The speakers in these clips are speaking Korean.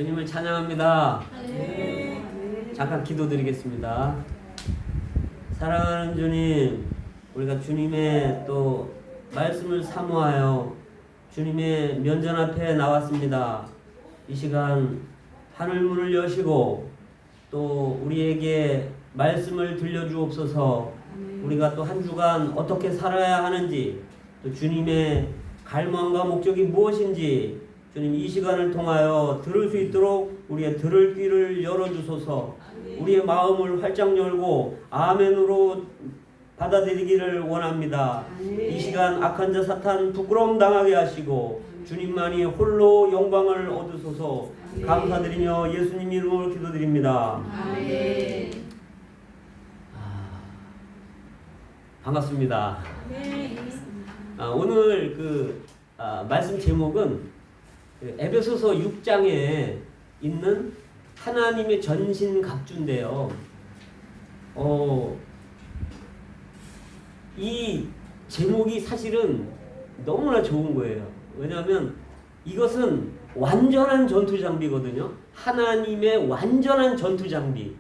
주님을 찬양합니다. 네. 잠깐 기도드리겠습니다. 사랑하는 주님, 우리가 주님의 또 말씀을 사모하여 주님의 면전 앞에 나왔습니다. 이 시간 하늘문을 여시고 또 우리에게 말씀을 들려주옵소서. 우리가 또 한 주간 어떻게 살아야 하는지, 또 주님의 갈망과 목적이 무엇인지 주님 이 시간을 통하여 들을 수 있도록 우리의 들을 귀를 열어주소서. 우리의 마음을 활짝 열고 아멘으로 받아들이기를 원합니다. 이 시간 악한 자 사탄 부끄러움 당하게 하시고 주님만이 홀로 영광을 얻으소서. 감사드리며 예수님 이름으로 기도드립니다. 아멘. 반갑습니다. 네. 오늘 말씀 제목은 에베소서 6장에 있는 하나님의 전신갑주인데요. 이 제목이 사실은 너무나 좋은 거예요. 왜냐하면 이것은 완전한 전투 장비거든요. 하나님의 완전한 전투 장비.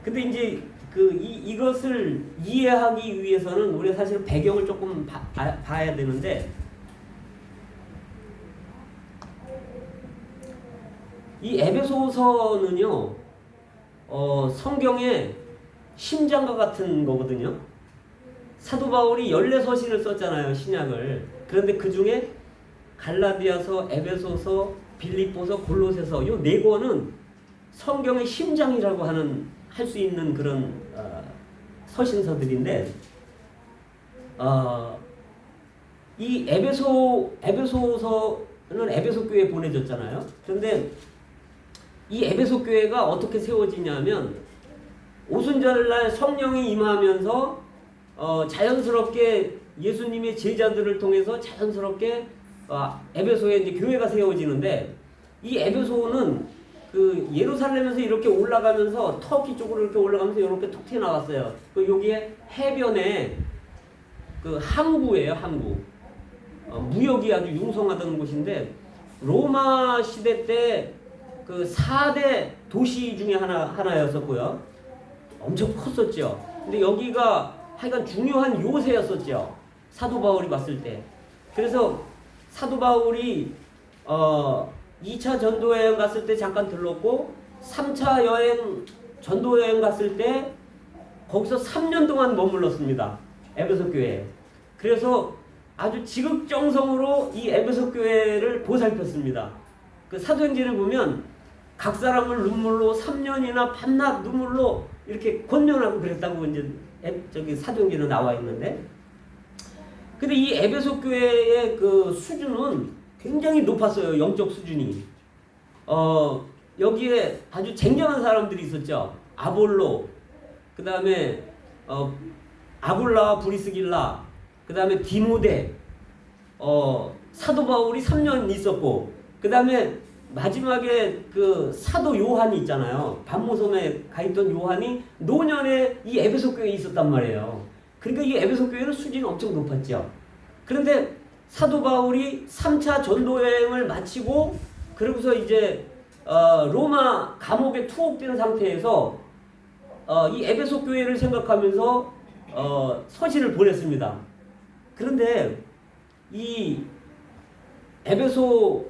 근데 이제 이것을 이해하기 위해서는 우리가 사실 배경을 조금 봐야 되는데, 이 에베소서는요, 성경의 심장과 같은 거거든요. 사도 바울이 14서신을 썼잖아요, 신약을. 그런데 그 중에 갈라디아서, 에베소서, 빌립보서, 골로새서 이 4권은 성경의 심장이라고 할 수 있는 그런 서신서들인데, 이 에베소서는 에베소 교회에 보내졌잖아요. 그런데 이 에베소 교회가 어떻게 세워지냐면, 오순절날 성령이 임하면서 자연스럽게 예수님의 제자들을 통해서 자연스럽게 에베소에 이제 교회가 세워지는데, 이 에베소는 예루살렘에서 이렇게 올라가면서 터키 쪽으로 이렇게 올라가면서 이렇게 툭 튀어나왔어요. 여기에 해변에 항구예요, 항구. 무역이 아주 융성하던 곳인데, 로마 시대 때 4대 도시 중에 하나였었고요. 엄청 컸었죠. 근데 여기가 하여간 중요한 요새였었죠, 사도 바울이 봤을 때. 그래서 사도 바울이 2차 전도여행 갔을 때 잠깐 들렀고, 3차 전도여행 갔을 때 거기서 3년 동안 머물렀습니다, 에베소 교회에. 그래서 아주 지극정성으로 이 에베소 교회를 보살폈습니다. 사도행전을 보면 각 사람을 눈물로 3년이나 밤낮 눈물로 이렇게 권면하고 그랬다고 이제 사도행전에 나와 있는데, 근데 이 에베소 교회의 수준은 굉장히 높았어요, 영적 수준이. 여기에 아주 쟁쟁한 사람들이 있었죠. 아볼로, 그 다음에 아굴라와 브리스길라, 그 다음에 디모데, 사도 바울이 3년 있었고, 그 다음에 마지막에 사도 요한이 있잖아요. 반모섬에 가 있던 요한이 노년에 이 에베소 교회에 있었단 말이에요. 그러니까 이 에베소 교회는 수준이 엄청 높았죠. 그런데 사도 바울이 3차 전도 여행을 마치고, 그러고서 이제 로마 감옥에 투옥된 상태에서 이 에베소 교회를 생각하면서 서신을 보냈습니다. 그런데 이 에베소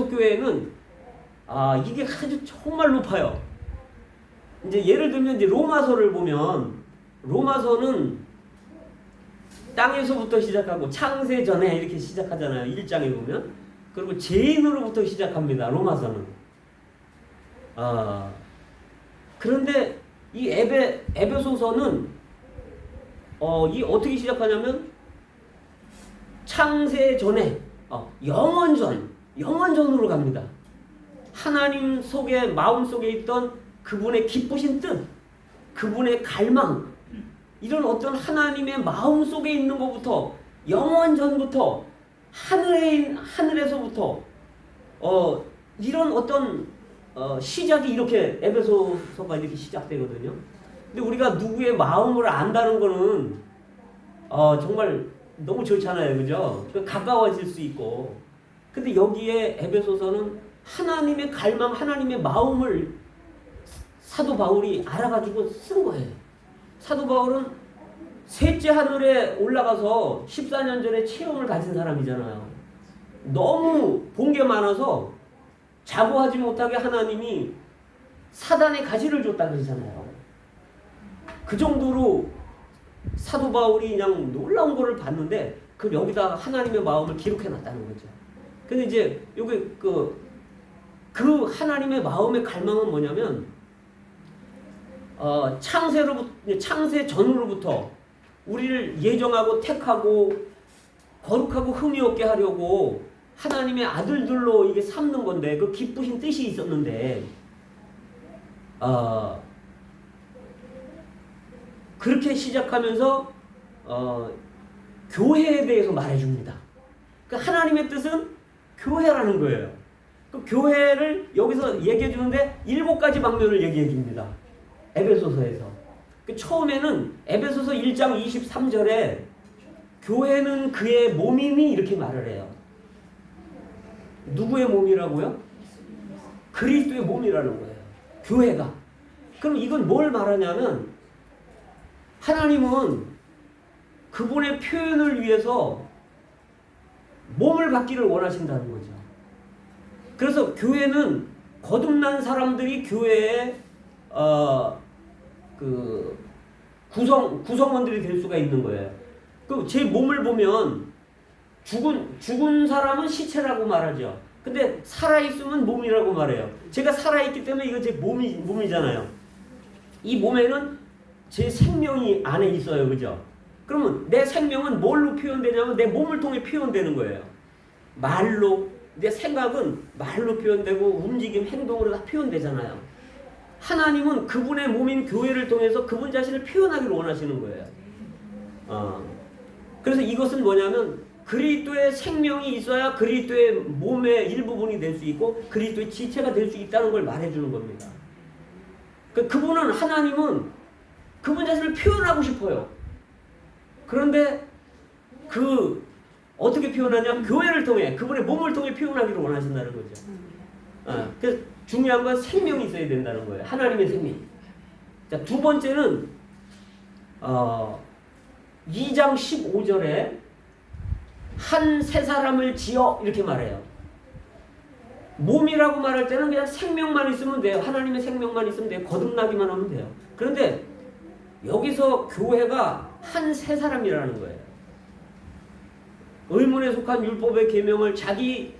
교회는 이게 아주 정말 높아요. 이제 예를 들면 이제 로마서를 보면, 로마서는 땅에서부터 시작하고 창세 전에 이렇게 시작하잖아요, 1장에 보면. 그리고 죄인으로부터 시작합니다, 로마서는. 그런데 이 에베소서는 이 어떻게 시작하냐면, 창세 전에 영원전으로 갑니다. 하나님 속에, 마음 속에 있던 그분의 기쁘신 뜻, 그분의 갈망, 이런 어떤 하나님의 마음 속에 있는 것부터, 영원전부터, 하늘에서부터 이런 어떤 시작이 이렇게 에베소서가 이렇게 시작되거든요. 근데 우리가 누구의 마음을 안다는 거는 정말 너무 좋잖아요, 그죠? 가까워질 수 있고. 근데 여기에 에베소서는 하나님의 갈망, 하나님의 마음을 사도 바울이 알아가지고 쓴 거예요. 사도 바울은 셋째 하늘에 올라가서 14년 전에 체험을 가진 사람이잖아요. 너무 본 게 많아서 자고하지 못하게 하나님이 사단의 가시를 줬다 그러잖아요. 그 정도로 사도 바울이 그냥 놀라운 거를 봤는데 그 여기다 하나님의 마음을 기록해 놨다는 거죠. 근데 이제 여기 그 하나님의 마음의 갈망은 뭐냐면 창세 전으로부터 우리를 예정하고 택하고 거룩하고 흠이 없게 하려고 하나님의 아들들로 이게 삼는 건데 그 기쁘신 뜻이 있었는데 그렇게 시작하면서 교회에 대해서 말해줍니다. 그 하나님의 뜻은 교회라는 거예요. 그 교회를 여기서 얘기해 주는데 7가지 방면을 얘기해 줍니다. 에베소서에서. 그 처음에는 에베소서 1장 23절에 교회는 그의 몸이니 이렇게 말을 해요. 누구의 몸이라고요? 그리스도의 몸이라는 거예요. 교회가. 그럼 이건 뭘 말하냐면 하나님은 그분의 표현을 위해서 몸을 갖기를 원하신다는 거죠. 그래서 교회는 거듭난 사람들이 교회의 구성원들이 될 수가 있는 거예요. 그 제 몸을 보면 죽은 사람은 시체라고 말하죠. 근데 살아있으면 몸이라고 말해요. 제가 살아있기 때문에 이거 제 몸이잖아요. 이 몸에는 제 생명이 안에 있어요. 그죠? 그러면 내 생명은 뭘로 표현되냐면 내 몸을 통해 표현되는 거예요. 말로, 내 생각은 말로 표현되고 움직임, 행동으로 다 표현되잖아요. 하나님은 그분의 몸인 교회를 통해서 그분 자신을 표현하기를 원하시는 거예요. 그래서 이것은 뭐냐면 그리스도의 생명이 있어야 그리스도의 몸의 일부분이 될 수 있고 그리스도의 지체가 될 수 있다는 걸 말해주는 겁니다. 그분은 하나님은 그분 자신을 표현하고 싶어요. 그런데 어떻게 표현하냐? 교회를 통해 그분의 몸을 통해 표현하기를 원하신다는 거죠. 그래서 중요한 건 생명이 있어야 된다는 거예요. 하나님의 생명. 자, 두 번째는 2장 15절에 한 새 사람을 지어 이렇게 말해요. 몸이라고 말할 때는 그냥 생명만 있으면 돼요. 하나님의 생명만 있으면 돼요. 거듭나기만 하면 돼요. 그런데 여기서 교회가 한 새 사람이라는 거예요. 의문에 속한 율법의 계명을 자기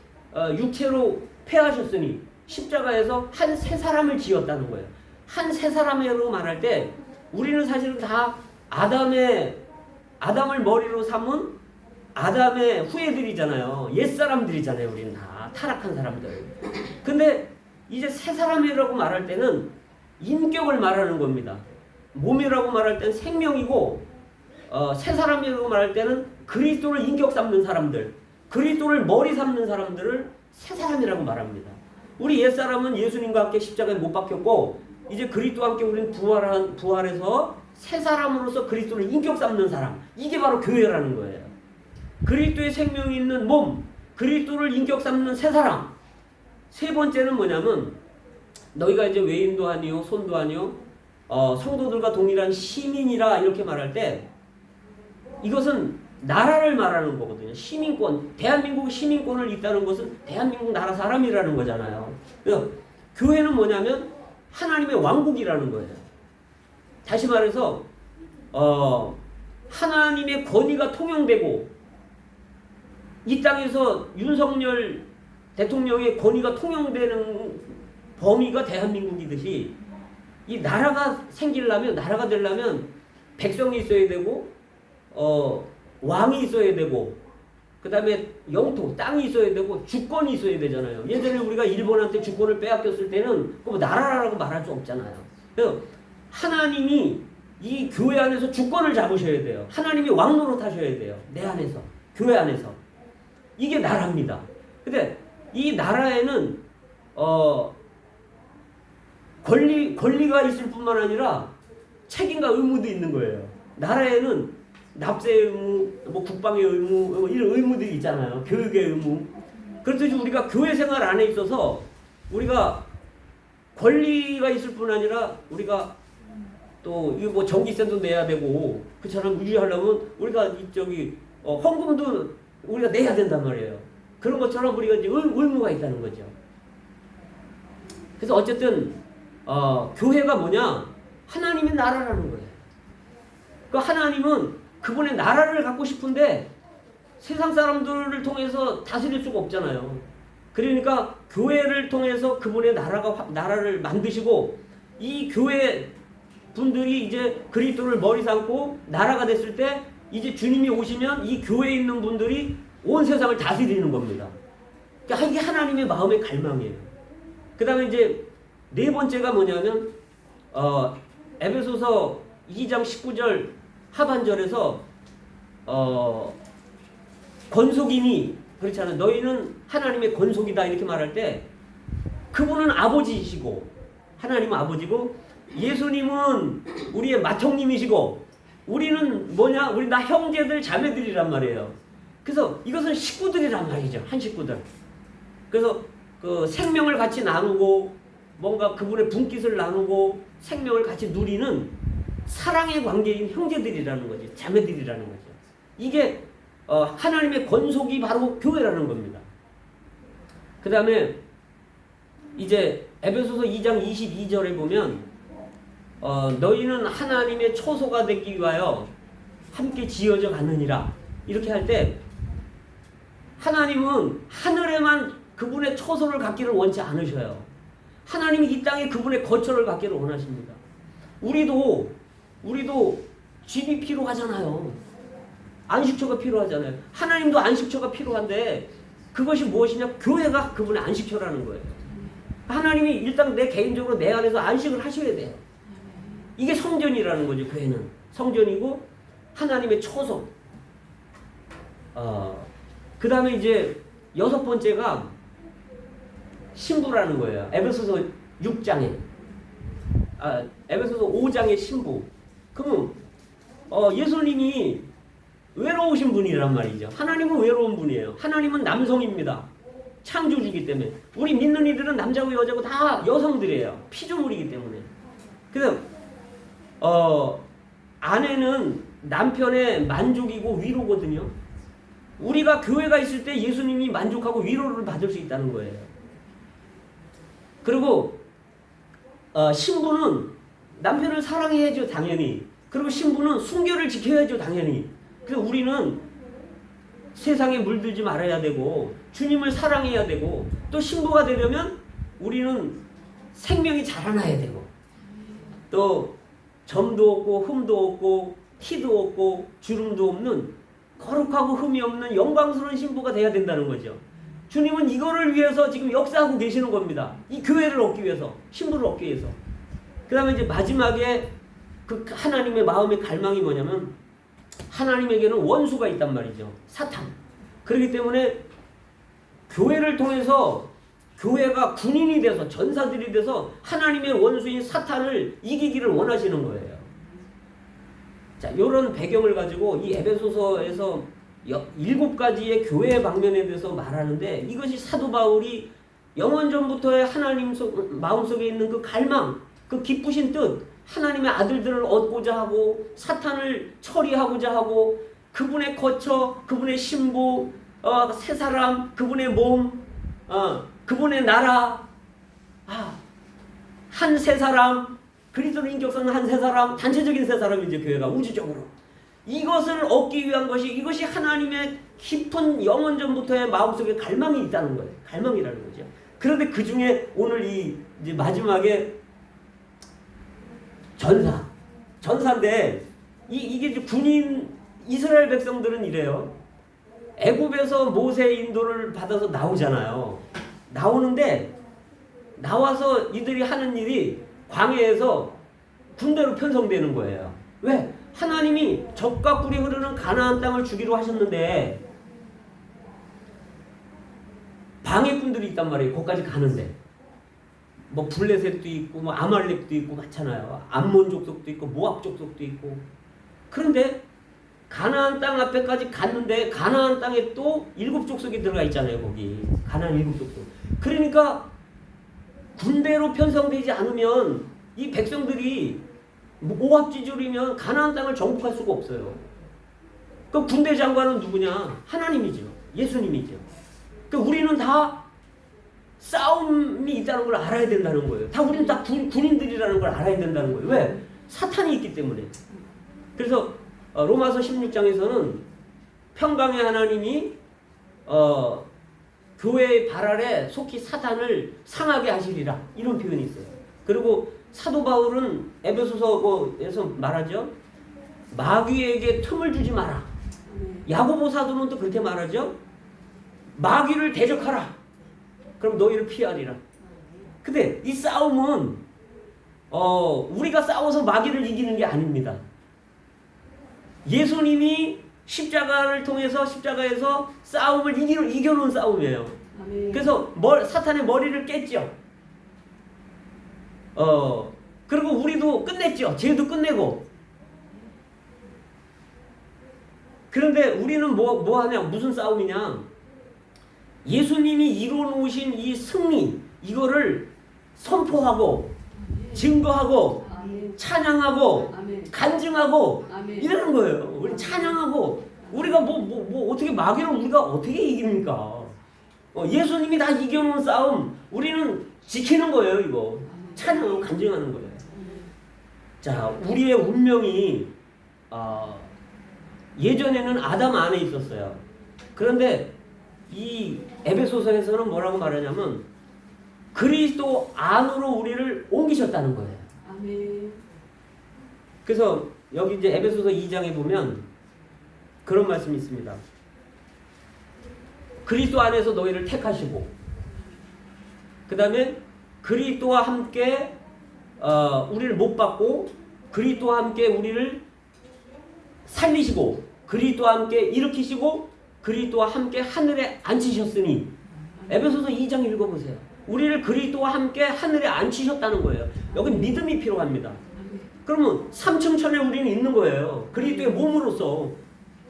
육체로 폐하셨으니 십자가에서 한 새 사람을 지었다는 거예요. 한 새 사람으로 말할 때 우리는 사실은 다 아담을 머리로 삼은 아담의 후예들이잖아요. 옛사람들이잖아요. 우리는 다 타락한 사람들. 근데 이제 새 사람이라고 말할 때는 인격을 말하는 겁니다. 몸이라고 말할 때는 생명이고 새 사람이라고 말할 때는 그리스도를 인격 삼는 사람들, 그리스도를 머리 삼는 사람들을 새 사람이라고 말합니다. 우리 옛사람은 예수님과 함께 십자가에 못 박혔고 이제 그리스도와 함께 우리는 부활해서 새 사람으로서 그리스도를 인격 삼는 사람, 이게 바로 교회라는 거예요. 그리스도의 생명이 있는 몸, 그리스도를 인격 삼는 새 사람. 세 번째는 뭐냐면 너희가 이제 외인도 아니요 손도 아니요 성도들과 동일한 시민이라 이렇게 말할 때 이것은 나라를 말하는 거거든요. 시민권, 대한민국 시민권을 잇다는 것은 대한민국 나라 사람이라는 거잖아요. 그래서 교회는 뭐냐면 하나님의 왕국이라는 거예요. 다시 말해서 하나님의 권위가 통용되고 이 땅에서 윤석열 대통령의 권위가 통용되는 범위가 대한민국이듯이 이 나라가 생기려면, 나라가 되려면 백성이 있어야 되고 왕이 있어야 되고 그 다음에 영토, 땅이 있어야 되고 주권이 있어야 되잖아요. 예전에 우리가 일본한테 주권을 빼앗겼을 때는 나라라고 말할 수 없잖아요. 그래서 하나님이 이 교회 안에서 주권을 잡으셔야 돼요. 하나님이 왕 노릇하셔야 돼요. 내 안에서, 교회 안에서. 이게 나라입니다. 근데 이 나라에는 권리가 있을 뿐만 아니라 책임과 의무도 있는 거예요. 나라에는 납세 의무, 국방의 의무, 이런 의무들이 있잖아요. 교육의 의무. 그렇듯이 우리가 교회 생활 안에 있어서 우리가 권리가 있을 뿐 아니라 우리가 또 이거 뭐 전기세도 내야 되고 그처럼 유지하려면 우리가 헌금도 우리가 내야 된단 말이에요. 그런 것처럼 우리가 이제 의무가 있다는 거죠. 그래서 어쨌든 교회가 뭐냐? 하나님의 나라라는 거예요. 그 하나님은 그분의 나라를 갖고 싶은데 세상 사람들을 통해서 다스릴 수가 없잖아요. 그러니까 교회를 통해서 그분의 나라를 만드시고 이 교회 분들이 이제 그리스도를 머리 삼고 나라가 됐을 때 이제 주님이 오시면 이 교회에 있는 분들이 온 세상을 다스리는 겁니다. 그러니까 이게 하나님의 마음의 갈망이에요. 그 다음에 이제 네 번째가 뭐냐면 에베소서 2장 19절 하반절에서 권속이니 그렇잖아요. 너희는 하나님의 권속이다 이렇게 말할 때 그분은 아버지이시고 하나님은 아버지고 예수님은 우리의 맏형님이시고 우리는 뭐냐? 우리 다 형제들 자매들이란 말이에요. 그래서 이것은 식구들이란 말이죠. 한 식구들. 그래서 그 생명을 같이 나누고 뭔가 그분의 분깃을 나누고 생명을 같이 누리는 사랑의 관계인 형제들이라는 거지. 자매들이라는 거죠. 이게 하나님의 권속이 바로 교회라는 겁니다. 그 다음에 이제 에베소서 2장 22절에 보면 너희는 하나님의 초소가 되기 위하여 함께 지어져 갔느니라 이렇게 할 때 하나님은 하늘에만 그분의 초소를 갖기를 원치 않으셔요. 하나님이 이 땅에 그분의 거처를 갖기를 원하십니다. 우리도 집이 필요하잖아요. 안식처가 필요하잖아요. 하나님도 안식처가 필요한데 그것이 무엇이냐? 교회가 그분의 안식처라는 거예요. 하나님이 일단 내 개인적으로 내 안에서 안식을 하셔야 돼요. 이게 성전이라는 거죠. 교회는 성전이고 하나님의 초소. 그 다음에 이제 여섯 번째가 신부라는 거예요. 에베소서 6장에 에베소서 5장의 신부. 그러면 예수님이 외로우신 분이란 말이죠. 하나님은 외로운 분이에요. 하나님은 남성입니다. 창조주기 때문에. 우리 믿는 이들은 남자고 여자고 다 여성들이에요. 피조물이기 때문에. 그래서 아내는 남편의 만족이고 위로거든요. 우리가 교회가 있을 때 예수님이 만족하고 위로를 받을 수 있다는 거예요. 그리고 신부는 남편을 사랑해야죠, 당연히. 그리고 신부는 순결을 지켜야죠, 당연히. 그래서 우리는 세상에 물들지 말아야 되고 주님을 사랑해야 되고 또 신부가 되려면 우리는 생명이 자라나야 되고 또 점도 없고 흠도 없고 티도 없고 주름도 없는 거룩하고 흠이 없는 영광스러운 신부가 돼야 된다는 거죠. 주님은 이거를 위해서 지금 역사하고 계시는 겁니다. 이 교회를 얻기 위해서, 신부를 얻기 위해서. 그 다음에 이제 마지막에 그 하나님의 마음의 갈망이 뭐냐면 하나님에게는 원수가 있단 말이죠. 사탄. 그렇기 때문에 교회를 통해서 교회가 군인이 돼서 전사들이 돼서 하나님의 원수인 사탄을 이기기를 원하시는 거예요. 자, 이런 배경을 가지고 이 에베소서에서 7가지의 교회 방면에 대해서 말하는데 이것이 사도 바울이 영원전부터의 하나님 마음속에 있는 그 갈망, 그 기쁘신 뜻, 하나님의 아들들을 얻고자 하고 사탄을 처리하고자 하고 그분의 거처, 그분의 신부, 새 사람, 그분의 몸, 그분의 나라, 한 새 사람, 그리스도의 인격성은 한 새 사람, 단체적인 새 사람이죠. 교회가 우주적으로. 이것을 얻기 위한 것이 이것이 하나님의 깊은 영원전부터의 마음속에 갈망이 있다는 거예요. 갈망이라는 거죠. 그런데 그 중에 오늘 이제 마지막에 전사인데 이게 이제 군인 이스라엘 백성들은 이래요. 애굽에서 모세의 인도를 받아서 나오잖아요. 나오는데 나와서 이들이 하는 일이 광야에서 군대로 편성되는 거예요. 왜? 하나님이 젖과 꿀이 흐르는 가나안 땅을 주기로 하셨는데 방해꾼들이 있단 말이에요. 거기까지 가는데 뭐 블레셋도 있고 뭐 아말렉도 있고 많잖아요. 암몬 족속도 있고 모압 족속도 있고. 그런데 가나안 땅 앞에까지 갔는데 가나안 땅에 또 7족속이 들어가 있잖아요. 거기 가나안 7족속. 그러니까 군대로 편성되지 않으면 이 백성들이 오합지졸이면 가나안 땅을 정복할 수가 없어요. 그 군대 장관은 누구냐? 하나님이죠. 예수님이죠. 그 우리는 다 싸움이 있다는 걸 알아야 된다는 거예요. 다 우리는 다 군인들이라는 걸 알아야 된다는 거예요. 왜? 사탄이 있기 때문에. 그래서 로마서 16장에서는 평강의 하나님이 교회의 발 아래 속히 사탄을 상하게 하시리라 이런 표현이 있어요. 그리고 사도 바울은 에베소서에서 말하죠. 마귀에게 틈을 주지 마라. 야고보 사도는 또 그렇게 말하죠. 마귀를 대적하라. 그럼 너희를 피하리라. 근데 이 싸움은 우리가 싸워서 마귀를 이기는 게 아닙니다. 예수님이 십자가를 통해서 십자가에서 싸움을 이겨놓은 싸움이에요. 그래서 사탄의 머리를 깼죠. 그리고 우리도 끝냈죠. 죄도 끝내고. 그런데 우리는 뭐 하냐? 무슨 싸움이냐? 예수님이 이루어놓으신 이 승리, 이거를 선포하고, 증거하고, 찬양하고, 간증하고, 이러는 거예요. 우리 찬양하고, 우리가 어떻게 마귀를 우리가 어떻게 이깁니까? 예수님이 다 이겨놓은 싸움, 우리는 지키는 거예요, 이거. 찬양하고 간증하는 거예요. 자, 우리의 운명이, 예전에는 아담 안에 있었어요. 그런데 이 에베소서에서는 뭐라고 말하냐면 그리스도 안으로 우리를 옮기셨다는 거예요. 그래서 여기 이제 에베소서 2장에 보면 그런 말씀이 있습니다. 그리스도 안에서 너희를 택하시고 그 다음에 그리스도와 함께 우리를 못 받고 그리스도와 함께 우리를 살리시고 그리스도와 함께 일으키시고 그리스도와 함께 하늘에 앉히셨으니 에베소서 2장 읽어보세요. 우리를 그리스도와 함께 하늘에 앉히셨다는 거예요. 여기 믿음이 필요합니다. 그러면 3층 천에 우리는 있는 거예요. 그리스도의 몸으로서.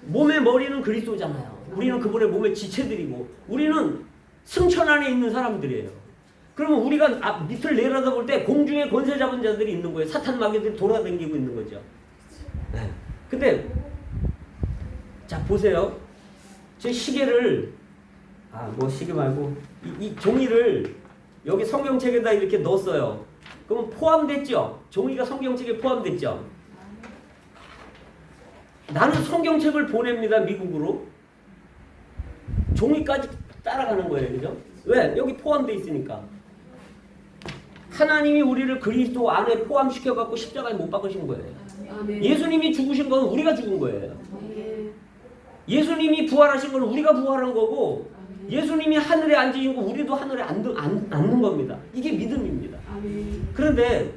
몸의 머리는 그리스도잖아요. 우리는 그분의 몸의 지체들이고 우리는 승천 안에 있는 사람들이에요. 그러면 우리가 밑을 내려다볼 때 공중에 권세 잡은 자들이 있는 거예요. 사탄 마귀들이 돌아다니고 있는 거죠. 네. 근데 자 보세요. 제 시계를 시계 말고 이 종이를 여기 성경책에다 이렇게 넣었어요. 그럼 포함됐죠? 종이가 성경책에 포함됐죠? 나는 성경책을 보냅니다. 미국으로. 종이까지 따라가는 거예요. 그죠? 왜? 여기 포함되어 있으니까. 하나님이 우리를 그리스도 안에 포함시켜갖고 십자가에 못 박으신 거예요. 예수님이 죽으신 건 우리가 죽은 거예요. 예수님이 부활하신 건 우리가 부활한 거고 예수님이 하늘에 앉으신 거 우리도 하늘에 앉는 겁니다. 이게 믿음입니다. 그런데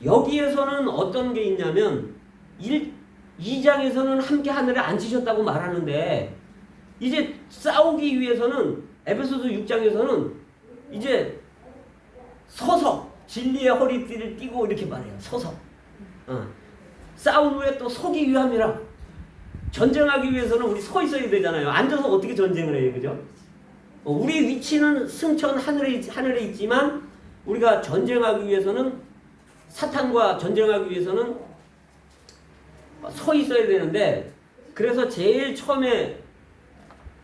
여기에서는 어떤 게 있냐면 2장에서는 함께 하늘에 앉히셨다고 말하는데 이제 싸우기 위해서는 에베소서 6장에서는 이제 서서 진리의 허리띠를 띠고 이렇게 말해요. 서서. 싸운 후에 또 서기 위함이라. 전쟁하기 위해서는 우리 서 있어야 되잖아요. 앉아서 어떻게 전쟁을 해요. 그죠? 우리 위치는 승천 하늘에 있지만 우리가 전쟁하기 위해서는 사탄과 전쟁하기 위해서는 서 있어야 되는데 그래서 제일 처음에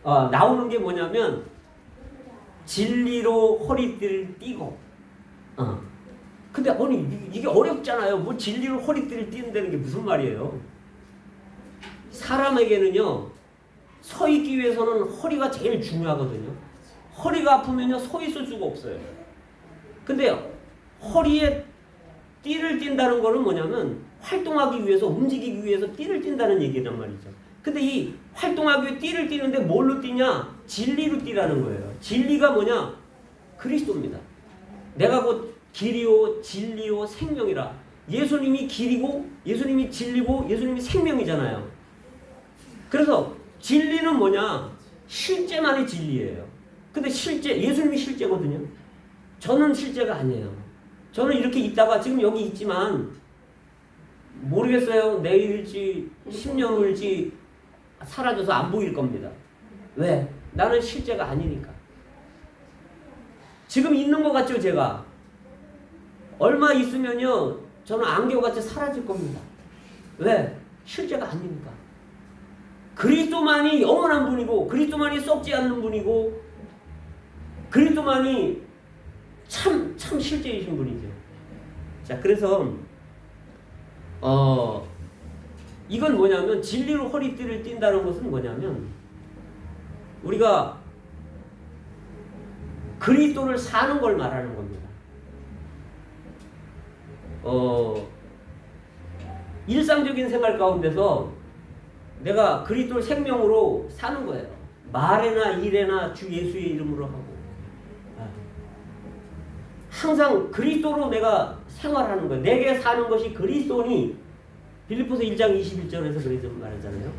나오는 게 뭐냐면 진리로 허리띠를 띠고 근데 이게 어렵잖아요. 뭐 진리로 허리띠를 띠는다는 게 무슨 말이에요? 사람에게는요 서 있기 위해서는 허리가 제일 중요하거든요. 허리가 아프면요 서 있을 수가 없어요. 근데 허리에 띠를 띈다는 거는 뭐냐면 활동하기 위해서 움직이기 위해서 띠를 띈다는 얘기란 말이죠. 근데 이 활동하기 위해 띠를 띠는데 뭘로 띠냐? 진리로 띠라는 거예요. 진리가 뭐냐? 그리스도입니다. 내가 곧 길이요 진리요 생명이라. 예수님이 길이고 예수님이 진리고 예수님이 생명이잖아요. 그래서 진리는 뭐냐? 실제만이 진리예요. 근데 예수님이 실제거든요. 저는 실제가 아니에요. 저는 이렇게 있다가 지금 여기 있지만 모르겠어요. 내일일지 10년 후일지 사라져서 안 보일 겁니다. 왜? 나는 실제가 아니니까. 지금 있는 것 같죠, 제가? 얼마 있으면요, 저는 안개같이 사라질 겁니다. 왜? 실제가 아니니까. 그리스도만이 영원한 분이고, 그리스도만이 썩지 않는 분이고, 그리스도만이 참 실제이신 분이죠. 자, 그래서 이건 뭐냐면, 진리로 허리띠를 띈다는 것은 뭐냐면, 우리가 그리스도를 사는 걸 말하는 겁니다. 일상적인 생활 가운데서 내가 그리스도를 생명으로 사는 거예요. 말에나 일에나 주 예수의 이름으로 하고, 항상 그리스도로 내가 생활하는 거예요. 내게 사는 것이 그리스도니, 빌립보서 1장 21절에서 그래서 말하잖아요.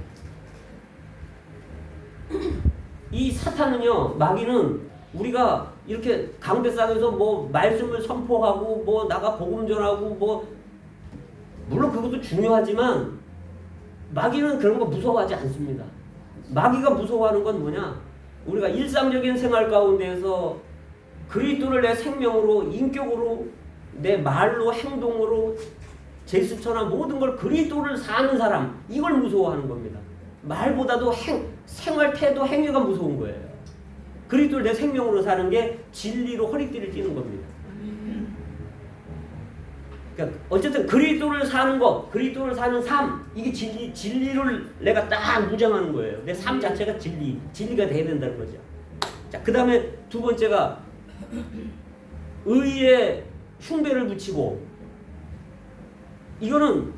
이 사탄은요, 마귀는 우리가 이렇게 강대상에서 뭐 말씀을 선포하고 뭐 나가 복음 전하고 뭐 물론 그것도 중요하지만 마귀는 그런 거 무서워하지 않습니다. 마귀가 무서워하는 건 뭐냐? 우리가 일상적인 생활 가운데에서 그리스도를 내 생명으로, 인격으로, 내 말로, 행동으로, 제스처나 모든 걸 그리스도를 사는 사람, 이걸 무서워하는 겁니다. 말보다도 생활, 태도, 행위가 무서운 거예요. 그리스도를 내 생명으로 사는 게 진리로 허리띠를 띠는 겁니다. 그러니까 어쨌든 그리스도를 사는 것, 그리스도를 사는 삶, 이게 진리를 내가 딱 무장하는 거예요. 내 삶 자체가 진리가 돼야 된다는 거죠. 자, 그 다음에 두 번째가 의에 흉배를 붙이고, 이거는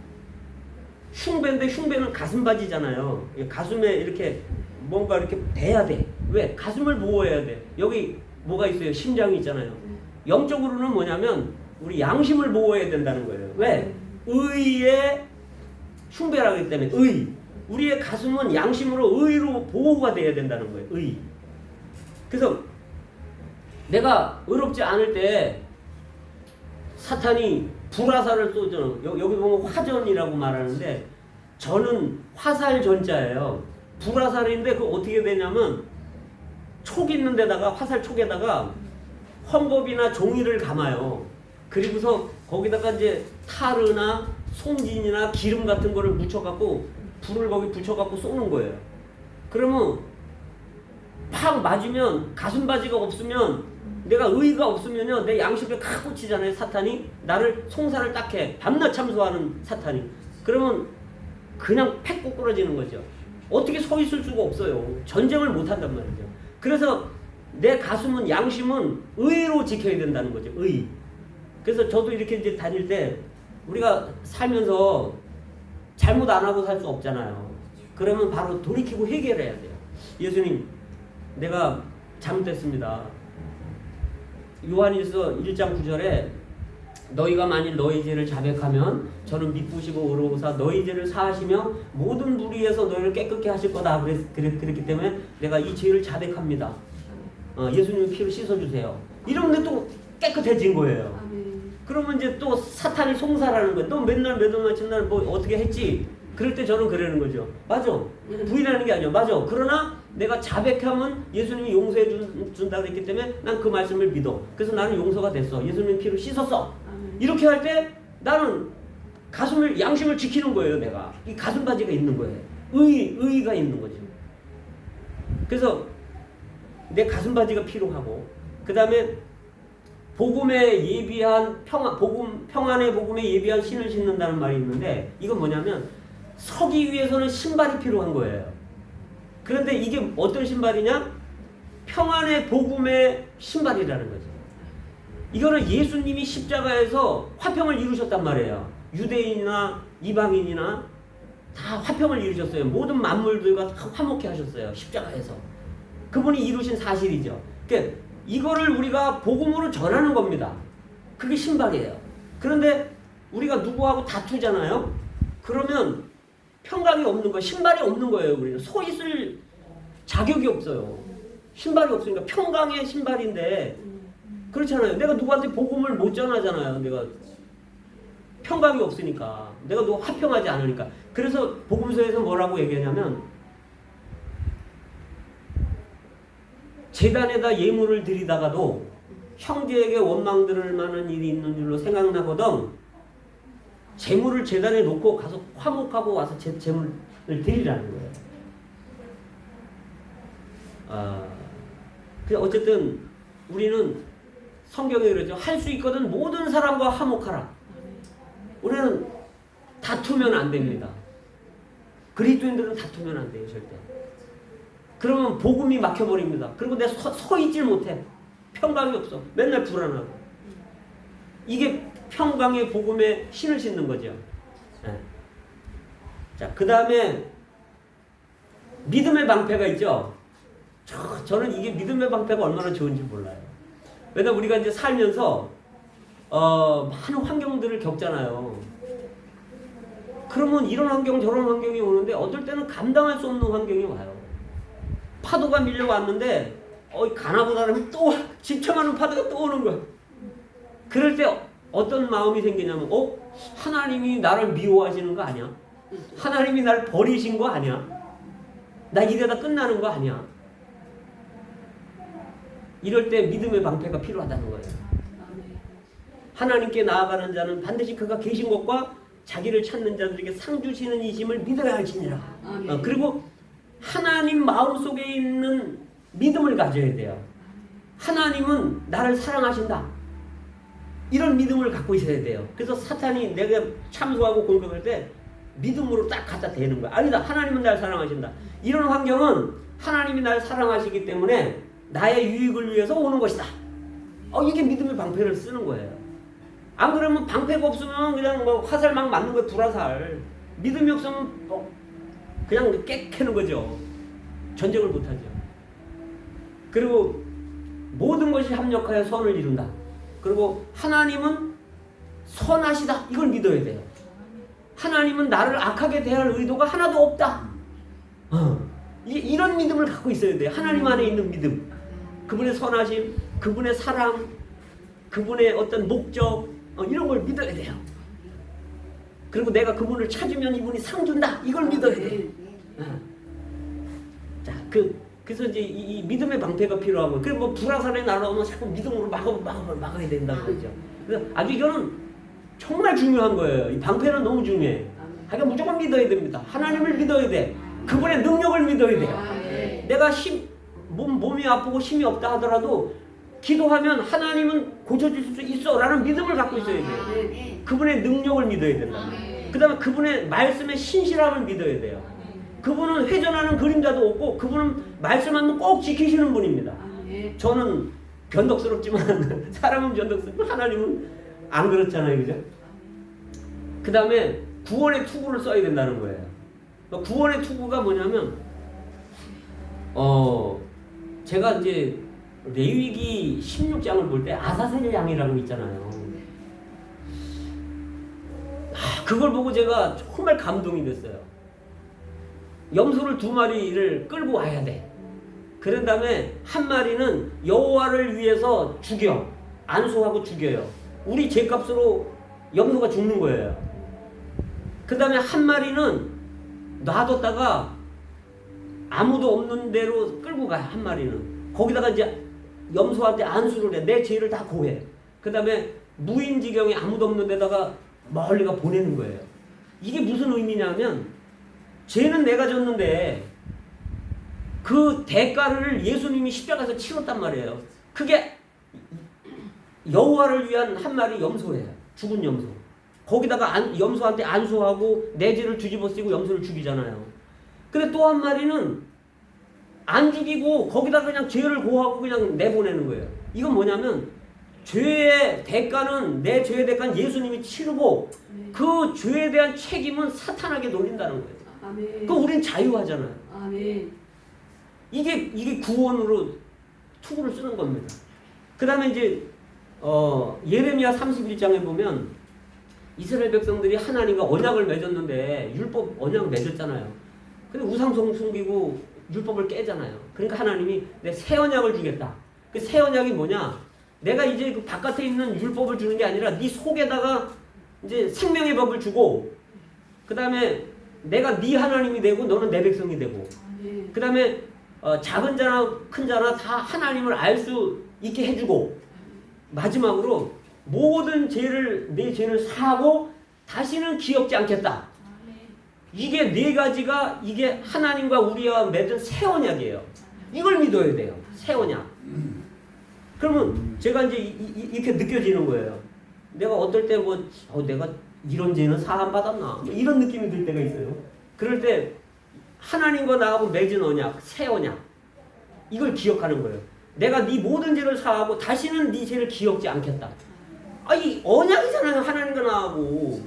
흉배인데 흉배는 가슴바지잖아요. 가슴에 이렇게 뭔가 이렇게 대야 돼. 왜? 가슴을 보호해야 돼. 여기 뭐가 있어요? 심장이 있잖아요. 영적으로는 뭐냐면 우리 양심을 보호해야 된다는 거예요. 왜? 의의 흉배라고 하기 때문에 의. 우리의 가슴은 양심으로 의로 보호가 돼야 된다는 거예요. 의. 그래서 내가 의롭지 않을 때 사탄이 불화살을 쏘죠. 여기 보면 화전이라고 말하는데 저는 화살 전자예요. 불화살인데 그 어떻게 되냐면 촉 있는 데다가 화살 촉에다가 헝겊이나 종이를 감아요. 그리고서 거기다가 이제 타르나 송진이나 기름 같은 거를 묻혀갖고 불을 거기 붙여갖고 쏘는 거예요. 그러면 팍 맞으면 가슴바지가 없으면 내가 의의가 없으면요 내 양심에 칵 꽂히잖아요. 사탄이 나를 송사를 딱 해. 밤낮 참소하는 사탄이. 그러면 그냥 팩 꼬꾸러지는 거죠. 어떻게 서 있을 수가 없어요. 전쟁을 못 한단 말이죠. 그래서 내 가슴은 양심은 의로 지켜야 된다는 거죠. 의. 그래서 저도 이렇게 이제 다닐 때 우리가 살면서 잘못 안 하고 살 수 없잖아요. 그러면 바로 돌이키고 해결해야 돼요. 예수님, 내가 잘못했습니다. 요한일서 1장 9절에 너희가 만일 너희 죄를 자백하면 저는 미쁘시고 의로우사 너희 죄를 사하시며 모든 불의에서 너희를 깨끗게 하실 거다. 그랬기 때문에 내가 이 죄를 자백합니다. 예수님 피로 씻어주세요. 이러면 또 깨끗해진 거예요. 그러면 이제 또 사탄이 송사라는 거예요. 너 맨날 매도마침날 뭐 어떻게 했지? 그럴 때 저는 그러는 거죠. 맞아. 부인하는 게 아니야. 맞아. 그러나 내가 자백하면 예수님이 용서해 준다 그랬기 때문에 난 그 말씀을 믿어. 그래서 나는 용서가 됐어. 예수님 피로 씻었어. 이렇게 할 때 나는 가슴을 양심을 지키는 거예요. 내가 이 가슴 바지가 있는 거예요. 의의가 있는 거죠. 그래서 내 가슴 바지가 필요하고 그 다음에 복음에 예비한 평안의 복음에 예비한 신을 신는다는 말이 있는데 이건 뭐냐면 서기 위해서는 신발이 필요한 거예요. 그런데 이게 어떤 신발이냐? 평안의 복음의 신발이라는 거죠. 이거는 예수님이 십자가에서 화평을 이루셨단 말이에요. 유대인이나 이방인이나 다 화평을 이루셨어요. 모든 만물들과 다 화목해 하셨어요. 십자가에서. 그분이 이루신 사실이죠. 그러니까 이거를 우리가 복음으로 전하는 겁니다. 그게 신발이에요. 그런데 우리가 누구하고 다투잖아요. 그러면 평강이 없는 거예요. 신발이 없는 거예요. 우리는 서 있을 자격이 없어요. 신발이 없으니까 평강의 신발인데 그렇잖아요. 내가 누구한테 복음을 못 전하잖아요. 내가 평강이 없으니까. 내가 누구 화평하지 않으니까. 그래서 복음서에서 뭐라고 얘기하냐면 제단에다 예물을 드리다가도 형제에게 원망 들을 만한 일이 있는 줄로 생각나거든 재물을 제단에 놓고 가서 화목하고 와서 재물을 드리라는 거예요. 어쨌든 우리는 성경에 그러죠. 할 수 있거든 모든 사람과 화목하라. 우리는 다투면 안 됩니다. 그리스도인들은 다투면 안 돼요, 절대. 그러면 복음이 막혀버립니다. 그리고 내가 서 있질 못해. 평강이 없어. 맨날 불안하고. 이게 평강의 복음에 신을 싣는 거죠. 네. 자, 그 다음에 믿음의 방패가 있죠. 저는 이게 믿음의 방패가 얼마나 좋은지 몰라요. 왜냐면 우리가 이제 살면서 많은 환경들을 겪잖아요. 그러면 이런 환경 저런 환경이 오는데 어떨 때는 감당할 수 없는 환경이 와요. 파도가 밀려왔는데 가나보다는 또 지쳐가는 파도가 또 오는 거야. 그럴 때 어떤 마음이 생기냐면 하나님이 나를 미워하시는 거 아니야? 하나님이 나를 버리신 거 아니야? 나 이래다 끝나는 거 아니야? 이럴 때 믿음의 방패가 필요하다는 거예요. 하나님께 나아가는 자는 반드시 그가 계신 것과 자기를 찾는 자들에게 상 주시는 이심을 믿어야 할지니라. 그리고 하나님 마음속에 있는 믿음을 가져야 돼요. 하나님은 나를 사랑하신다. 이런 믿음을 갖고 있어야 돼요. 그래서 사탄이 내가 참소하고 공격할 때 믿음으로 딱 갖다 대는 거야. 아니다. 하나님은 나를 사랑하신다. 이런 환경은 하나님이 나를 사랑하시기 때문에 나의 유익을 위해서 오는 것이다. 이게 믿음의 방패를 쓰는 거예요. 안 그러면 방패가 없으면 그냥 화살 막 맞는 거예요. 불화살. 믿음이 없으면 그냥 깨캐는 거죠. 전쟁을 못하죠. 그리고 모든 것이 합력하여 선을 이룬다. 그리고 하나님은 선하시다. 이걸 믿어야 돼요. 하나님은 나를 악하게 대할 의도가 하나도 없다. 이런 믿음을 갖고 있어야 돼요. 하나님 안에 있는 믿음. 그분의 선하심, 그분의 사랑, 그분의 어떤 목적, 이런 걸 믿어야 돼요. 그리고 내가 그분을 찾으면 이분이 상 준다. 이걸 믿어야 돼요. 자, 그래서 이제 이 믿음의 방패가 필요하고, 그리고 불화살에 날아오면 자꾸 믿음으로 막아야 된다는 거죠. 그래서 아주 이거는 정말 중요한 거예요. 이 방패는 너무 중요해. 그러니까 무조건 믿어야 됩니다. 하나님을 믿어야 돼. 그분의 능력을 믿어야 돼요. 내가 몸이 아프고 힘이 없다 하더라도 기도하면 하나님은 고쳐줄 수 있어 라는 믿음을 갖고 있어야 돼요. 그분의 능력을 믿어야 된다. 그 다음에 그분의 말씀의 신실함을 믿어야 돼요. 그분은 회전하는 그림자도 없고 그분은 말씀하면 꼭 지키시는 분입니다. 저는 변덕스럽지만 사람은 변덕스럽고 하나님은 안 그렇잖아요. 그죠? 그 다음에 구원의 투구를 써야 된다는 거예요. 구원의 투구가 뭐냐면 제가 이제 레위기 16장을 볼 때 아사셀 양이라고 있잖아요. 그걸 보고 제가 정말 감동이 됐어요. 염소를 2마리를 끌고 와야 돼. 그런 다음에 한 마리는 여호와를 위해서 죽여. 안수하고 죽여요. 우리 죄값으로 염소가 죽는 거예요. 그 다음에 한 마리는 놔뒀다가 아무도 없는 데로 끌고 가요. 한 마리는. 거기다가 이제 염소한테 안수를 해. 내 죄를 다 고해. 그 다음에 무인지경에 아무도 없는 데다가 멀리가 보내는 거예요. 이게 무슨 의미냐면 죄는 내가 졌는데 그 대가를 예수님이 십자가에서 치렀단 말이에요. 그게 여호와를 위한 한 마리 염소예요. 죽은 염소. 거기다가 염소한테 안수하고 내 죄를 뒤집어 쓰고 염소를 죽이잖아요. 근데 또 한 마리는 안 죽이고 거기다 그냥 죄를 고하고 그냥 내보내는 거예요. 이건 뭐냐면 죄의 대가는 내 죄의 대가는 예수님이 치르고 그 죄에 대한 책임은 사탄에게 돌린다는 거예요. 그 우린 자유하잖아요. 이게 구원으로 투구를 쓰는 겁니다. 그 다음에 이제 예레미야 31장에 보면 이스라엘 백성들이 하나님과 언약을 맺었는데 율법 언약 맺었잖아요. 근데 우상성 숨기고 율법을 깨잖아요. 그러니까 하나님이 내 새 언약을 주겠다. 그 새 언약이 뭐냐? 내가 이제 그 바깥에 있는 율법을 주는 게 아니라 네 속에다가 이제 생명의 법을 주고, 그 다음에 내가 네 하나님이 되고 너는 내 백성이 되고, 그 다음에 작은 자나 큰 자나 다 하나님을 알 수 있게 해주고 마지막으로 모든 죄를 내 죄를 사하고 다시는 기억지 않겠다. 이게 네 가지가 이게 하나님과 우리와 맺은 새 언약이에요. 이걸 믿어야 돼요. 새 언약. 그러면 제가 이제 이렇게 느껴지는 거예요. 내가 어떨 때 내가 이런 죄는 사함 받았나 이런 느낌이 들 때가 있어요. 그럴 때 하나님과 나하고 맺은 언약, 새 언약 이걸 기억하는 거예요. 내가 네 모든 죄를 사하고 다시는 네 죄를 기억지 않겠다. 이 언약이잖아요. 하나님과 나하고.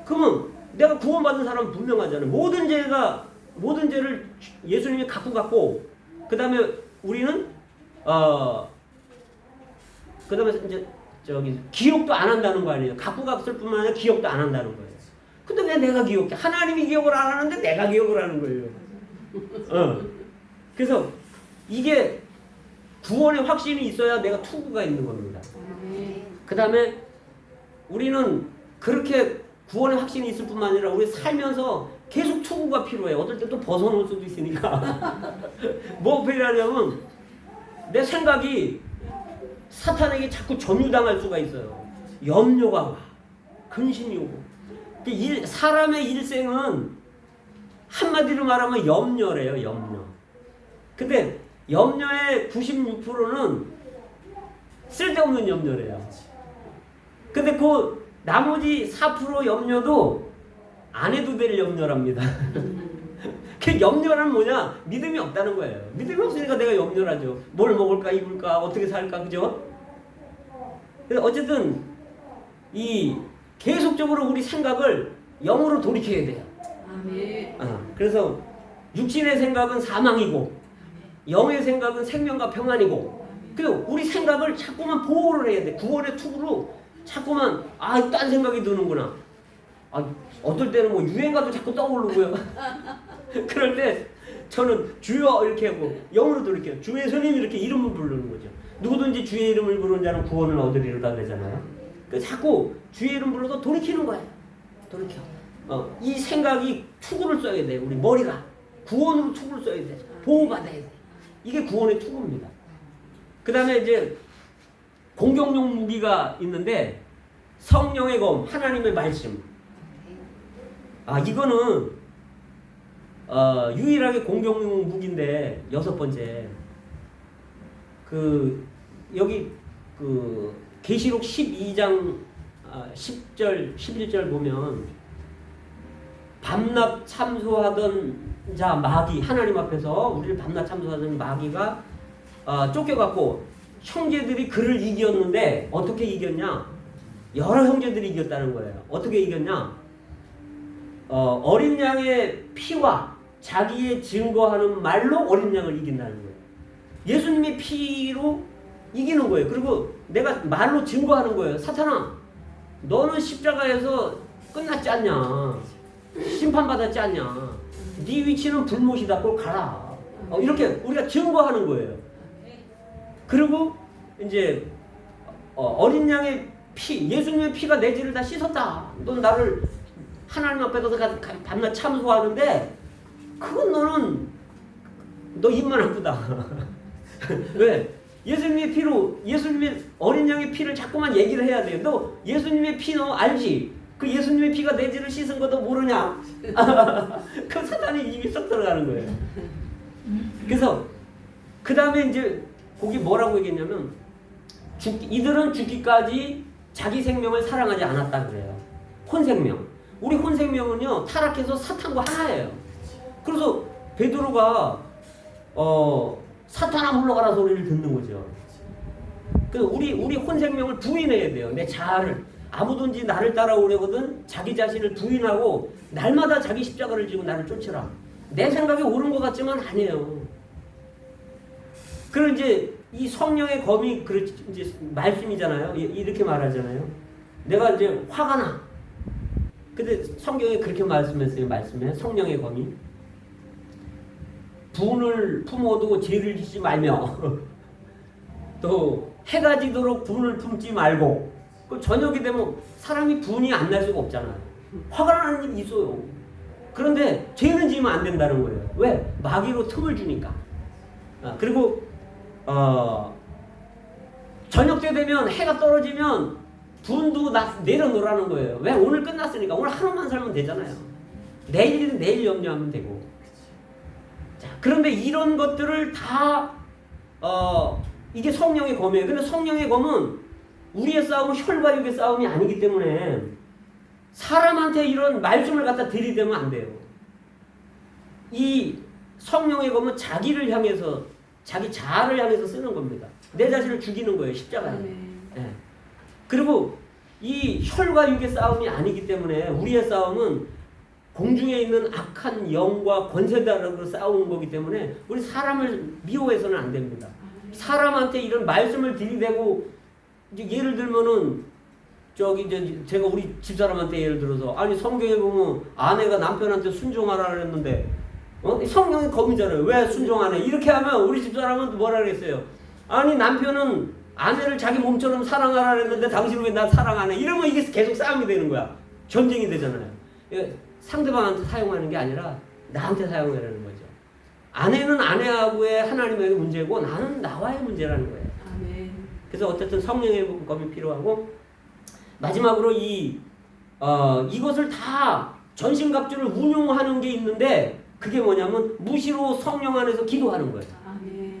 그러면 내가 구원받은 사람은 분명하잖아요. 모든 죄를 예수님이 갖고 갔고 그 다음에 우리는 그 다음에 이제 기억도 안 한다는 거 아니에요. 갖고 갔을 뿐만 아니라 기억도 안 한다는 거예요. 근데 왜 내가 기억해? 하나님이 기억을 안 하는데 내가 기억을 하는 거예요. 그래서 이게 구원의 확신이 있어야 내가 투구가 있는 겁니다. 그 다음에 우리는 그렇게 구원의 확신이 있을 뿐만 아니라 우리 살면서 계속 투구가 필요해요. 어떨 때 또 벗어놓을 수도 있으니까. 뭐 필요하냐면 내 생각이 사탄에게 자꾸 점유당할 수가 있어요. 염려가 와. 근심이 오고. 사람의 일생은 한마디로 말하면 염려래요. 염려. 근데 염려의 96%는 쓸데없는 염려래요. 근데 그 나머지 4% 염려도 안 해도 될 염려랍니다. 그 염려란 뭐냐? 믿음이 없다는 거예요. 믿음이 없으니까 내가 염려를 하죠. 뭘 먹을까, 입을까, 어떻게 살까, 그죠? 그래서 어쨌든 계속적으로 우리 생각을 영으로 돌이켜야 돼요. 그래서 육신의 생각은 사망이고 영의 생각은 생명과 평안이고 그리고 우리 생각을 자꾸만 보호를 해야 돼. 구원의 투구로 자꾸만 딴 생각이 드는구나. 어떨 때는 뭐 유행가도 자꾸 떠오르고요. 그럴 때 저는 주여 이렇게 하고 영으로 돌이켜요. 주 예수님 이렇게 이름을 부르는 거죠. 누구든지 주의 이름을 부르는 자는 구원을 얻으리로다 그러잖아요. 그래서 자꾸 주의 이름 불러서 돌이키는 거예요. 돌이켜. 이 생각이 투구를 써야 돼. 우리 머리가 구원으로 투구를 써야 돼. 보호받아야 돼. 이게 구원의 투구입니다. 그 다음에 이제 공격용 무기가 있는데 성령의 검, 하나님의 말씀. 이거는 유일하게 공격용 무기인데 6번째. 여기 계시록 12장 10절 11절 보면 밤낮 참소하던 자 마귀 하나님 앞에서 우리를 밤낮 참소하던 마귀가 쫓겨갖고 형제들이 그를 이겼는데 어떻게 이겼냐? 여러 형제들이 이겼다는 거예요. 어떻게 이겼냐? 어린 양의 피와 자기의 증거하는 말로 어린 양을 이긴다는 거예요. 예수님의 피로 이기는 거예요. 그리고 내가 말로 증거하는 거예요. 사탄아, 너는 십자가에서 끝났지 않냐? 심판받았지 않냐? 네 위치는 불못이다. 꼭 가라. 이렇게 우리가 증거하는 거예요. 그리고 이제 어린 양의 피, 예수님의 피가 내 죄를 다 씻었다. 넌 나를 하나님 앞에서 밤낮 참소하는데 그건 너 입만 아프다. 왜? 예수님의 피로 예수님의 어린 양의 피를 자꾸만 얘기를 해야 돼요. 너 예수님의 피 너 알지? 그 예수님의 피가 내 죄를 씻은 것도 모르냐? 그 사탄이 입이 쏙 들어가는 거예요. 그래서 그 다음에 이제 거기 뭐라고 얘기했냐면 이들은 죽기까지 자기 생명을 사랑하지 않았다 그래요. 혼생명. 우리 혼생명은요 타락해서 사탄과 하나예요. 그래서 베드로가 사탄아 물러가라 소리를 듣는 거죠. 그래서 우리 혼생명을 부인해야 돼요. 내 자아를. 아무든지 나를 따라오려거든 자기 자신을 부인하고 날마다 자기 십자가를 지고 나를 쫓으라. 내 생각이 옳은 것 같지만 아니에요. 그리고 이제 이 성령의 검이 이제 말씀이잖아요. 이렇게 말하잖아요. 내가 이제 화가 나. 근데 성경에 그렇게 말씀했어요. 말씀에 성령의 검이 분을 품어도 죄를 짓지 말며 또 해가 지도록 분을 품지 말고. 저녁이 되면 사람이 분이 안 날 수가 없잖아요. 화가 나는 일이 있어요. 그런데 죄는 지으면 안 된다는 거예요. 왜? 마귀로 틈을 주니까. 그리고 저녁 때 되면 해가 떨어지면 분도 내려놓으라는 거예요. 왜? 오늘 끝났으니까. 오늘 하루만 살면 되잖아요. 내일은 내일 염려하면 되고. 자, 그런데 이런 것들을 다 이게 성령의 검이에요. 근데 성령의 검은 우리의 싸움은 혈과 육의 싸움이 아니기 때문에 사람한테 이런 말씀을 갖다 들이대면 안 돼요. 이 성령의 검은 자기를 향해서, 자기 자아를 향해서 쓰는 겁니다. 내 자신을 죽이는 거예요. 십자가에. 예. 그리고 이 혈과 육의 싸움이 아니기 때문에 우리의 싸움은 공중에 있는 악한 영과 권세자들과 싸우는 거기 때문에 우리 사람을 미워해서는 안 됩니다. 사람한테 이런 말씀을 들이대고, 이제 예를 들면은 저기 이제 제가 우리 집사람한테 예를 들어서, 아니 성경에 보면 아내가 남편한테 순종하라 그랬는데 성령의 검이잖아요. 왜 순종 안 해? 이렇게 하면 우리 집사람은 뭐라 그랬어요? 아니 남편은 아내를 자기 몸처럼 사랑하라 그랬는데 당신은 왜 나 사랑 안 해? 이러면 이게 계속 싸움이 되는 거야. 전쟁이 되잖아요. 상대방한테 사용하는 게 아니라 나한테 사용하라는 거죠. 아내는 아내하고의 하나님의 문제고 나는 나와의 문제라는 거예요. 그래서 어쨌든 성령의 검이 필요하고, 마지막으로 이것을 다 전신갑주를 운용하는 게 있는데, 그게 뭐냐면 무시로 성령 안에서 기도하는 거예요.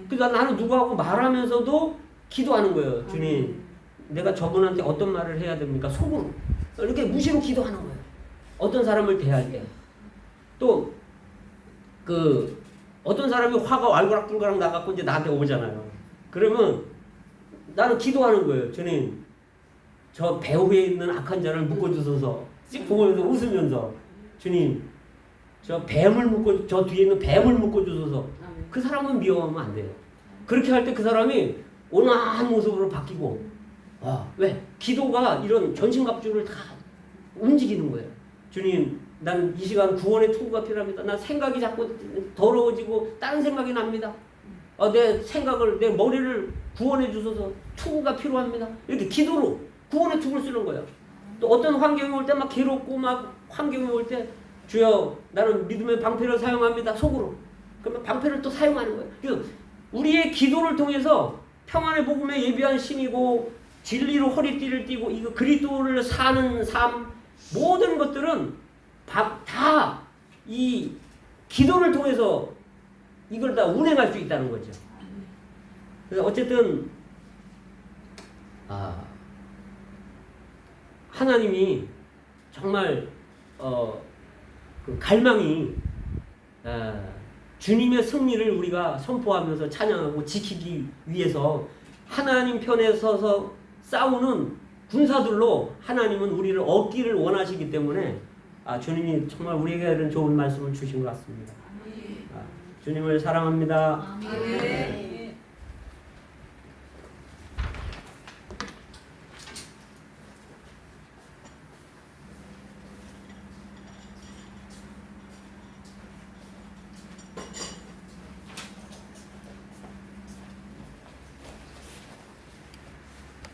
그러니까 나는 누구하고 말하면서도 기도하는 거예요. 주님, 내가 저분한테 어떤 말을 해야 됩니까? 속으로 이렇게 무시로 기도하는 거예요. 어떤 사람을 대할 때. 또 어떤 사람이 화가 왈가락불가락 나갖고 이제 나한테 오잖아요. 그러면 나는 기도하는 거예요. 주님, 저 배후에 있는 악한 자를 묶어주소서. 씩 보면서 웃으면서, 주님, 저 뒤에 있는 뱀을 묶어주소서. 그 사람은 미워하면 안 돼요. 그렇게 할 때 그 사람이 온화한 모습으로 바뀌고, 왜? 기도가 이런 전신갑주를 다 움직이는 거예요. 주님, 난 이 시간 구원의 투구가 필요합니다. 난 생각이 자꾸 더러워지고 다른 생각이 납니다. 내 머리를 구원해 주셔서 투구가 필요합니다. 이렇게 기도로 구원의 투구를 쓰는 거예요. 또 어떤 환경이 올 때 막 괴롭고 막 환경이 올 때, 주여, 나는 믿음의 방패를 사용합니다. 속으로. 그러면 방패를 또 사용하는 거예요. 그래서 우리의 기도를 통해서 평안의 복음에 예비한 신이고 진리로 허리띠를 띠고 이거 그리스도를 사는 삶, 모든 것들은 다 이 기도를 통해서 이걸 다 운행할 수 있다는 거죠. 그래서 어쨌든 하나님이 정말 그 갈망이 주님의 승리를 우리가 선포하면서 찬양하고 지키기 위해서 하나님 편에 서서 싸우는 군사들로 하나님은 우리를 얻기를 원하시기 때문에 주님이 정말 우리에게 이런 좋은 말씀을 주신 것 같습니다. 주님을 사랑합니다. 아멘.